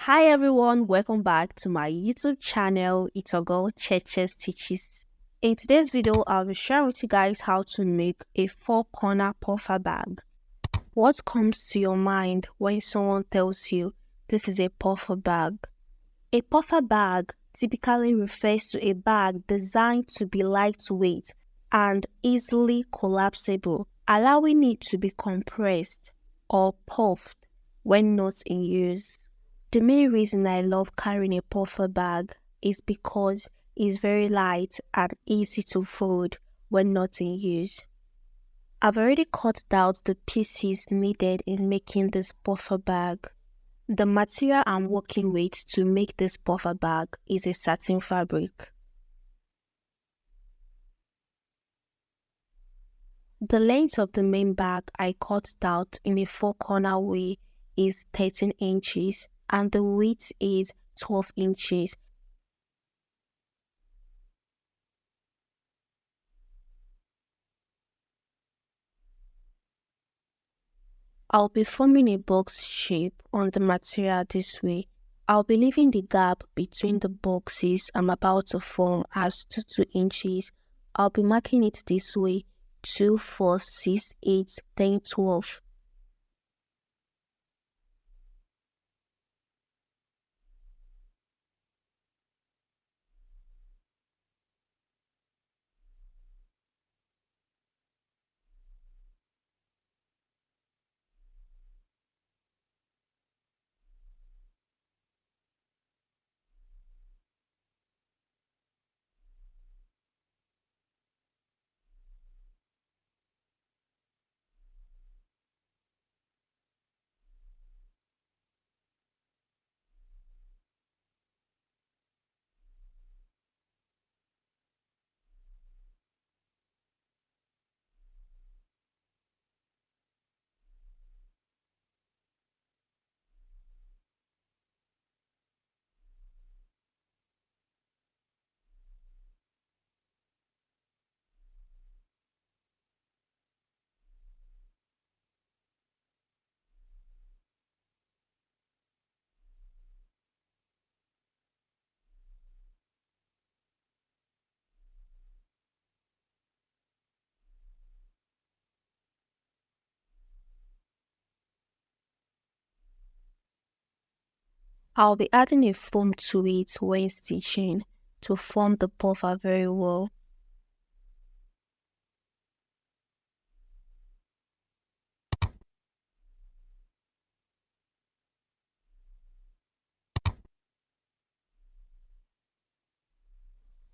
Hi everyone, welcome back to my YouTube channel. It's a girl Cheches Teaches. In today's video, I'll be sharing with you guys how to make a four-corner puffer bag. What comes to your mind when someone tells you this is a puffer bag? A puffer bag typically refers to a bag designed to be lightweight and easily collapsible, allowing it to be compressed or puffed when not in use. The main reason I love carrying a puffer bag is because it's very light and easy to fold when not in use. I've already cut out the pieces needed in making this puffer bag. The material I'm working with to make this puffer bag is a satin fabric. The length of the main bag I cut out in a four-corner way is 13 inches and the width is 12 inches. I'll be forming a box shape on the material this way. I'll be leaving the gap between the boxes I'm about to form as 2 inches. I'll be marking it this way: 2, 4, 6, 8, 10, 12. I'll be adding a foam to it when stitching to form the puffer very well.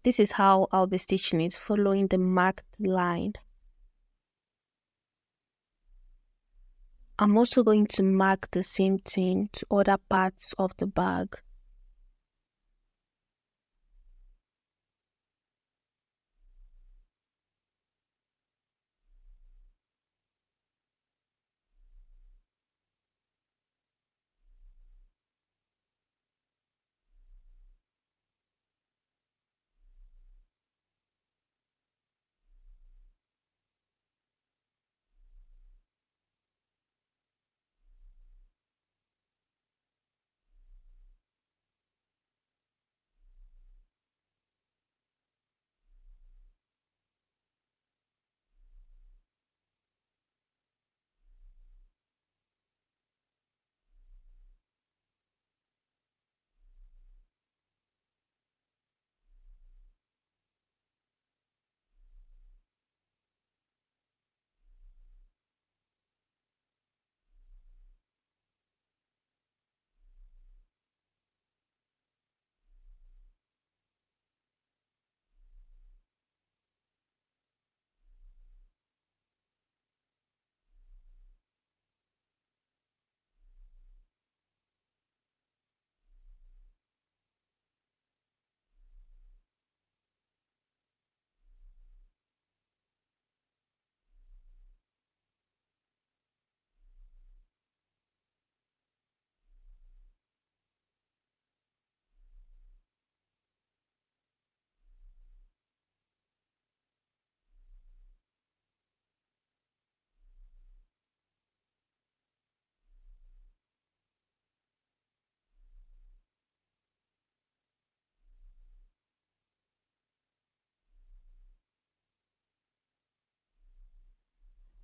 This is how I'll be stitching it, following the marked line. I'm also going to mark the same thing to other parts of the bag.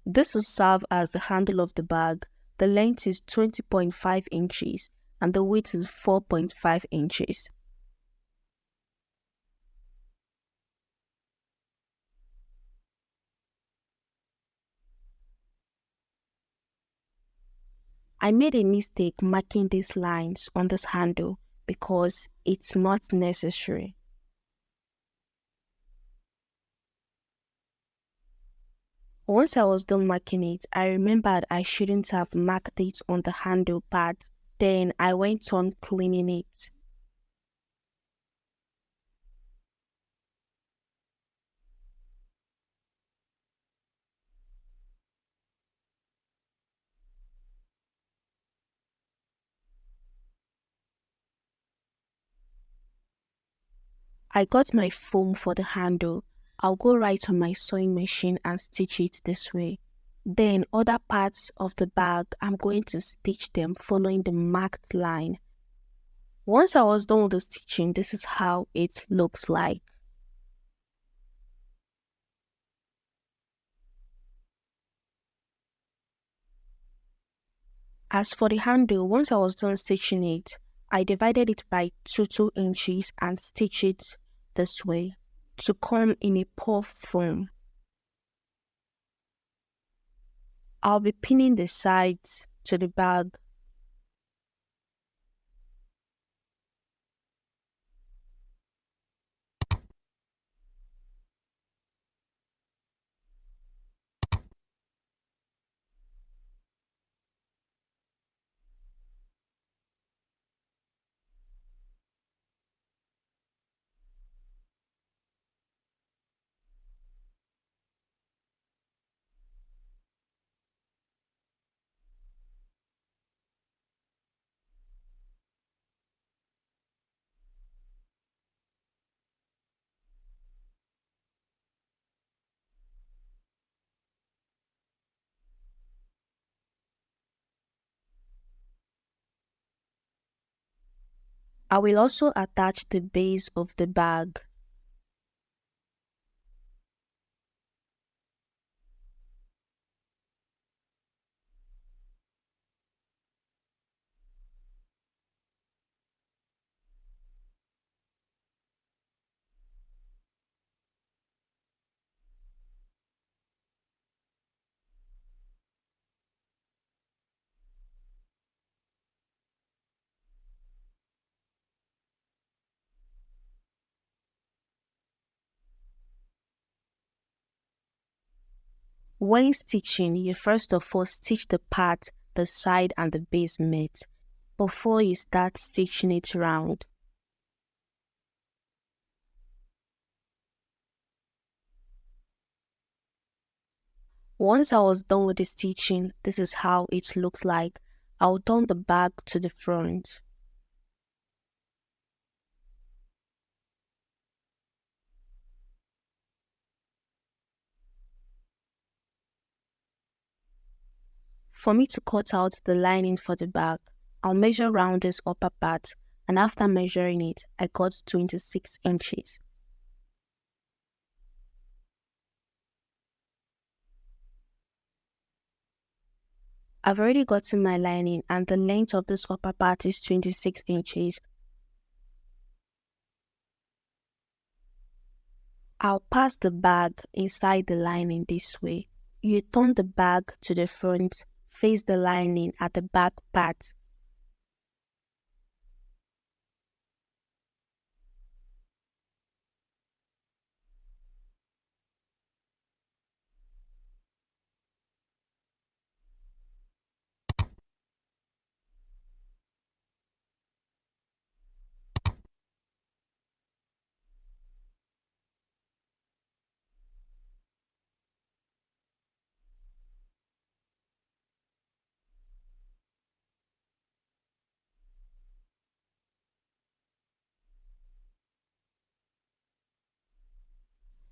This will serve as the handle of the bag. The length is 20.5 inches and the width is 4.5 inches. I made a mistake marking these lines on this handle because it's not necessary. Once I was done marking it, I remembered I shouldn't have marked it on the handle part. Then I went on cleaning it. I got my foam for the handle. I'll go right on my sewing machine and stitch it this way. Then other parts of the bag, I'm going to stitch them following the marked line. Once I was done with the stitching, this is how it looks like. As for the handle, once I was done stitching it, I divided it by 2 inches and stitch it this way to come in a puff form. I'll be pinning the sides to the bag. I will also attach the base of the bag. When stitching, you first of all stitch the part the side and the base meet before you start stitching it round. Once I was done with the stitching, this is how it looks like. I'll turn the bag to the front. For me to cut out the lining for the bag, I'll measure round this upper part, and after measuring it, I got 26 inches. I've already gotten my lining and the length of this upper part is 26 inches. I'll pass the bag inside the lining this way. You turn the bag to the front, face the lining at the back part.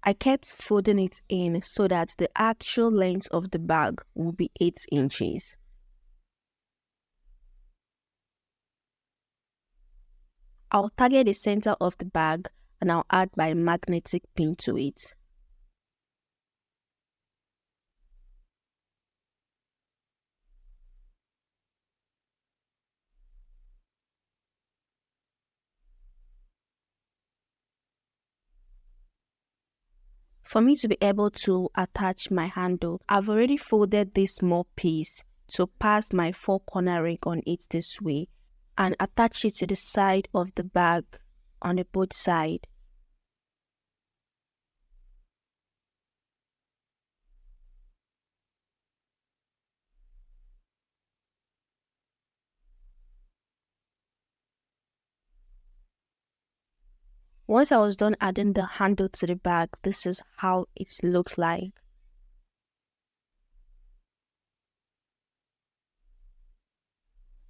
I kept folding it in so that the actual length of the bag will be 8 inches. I'll target the center of the bag and I'll add my magnetic pin to it. For me to be able to attach my handle, I've already folded this small piece to pass my 4-corner ring on it this way and attach it to the side of the bag on the both side. Once I was done adding the handle to the bag, this is how it looks like.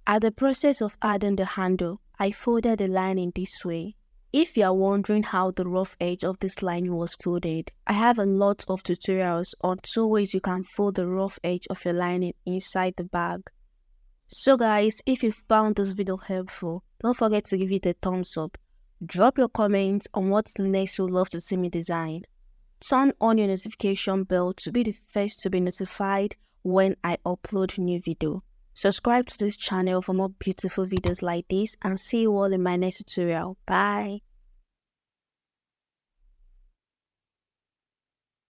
At the process of adding the handle, I folded the lining this way. If you are wondering how the rough edge of this lining was folded, I have a lot of tutorials on 2 ways you can fold the rough edge of your lining inside the bag. So guys, if you found this video helpful, don't forget to give it a thumbs up. Drop your comments on what next you'd love to see me design. Turn on your notification bell to be the first to be notified when I upload new video. Subscribe to this channel for more beautiful videos like this and see you all in my next tutorial. Bye!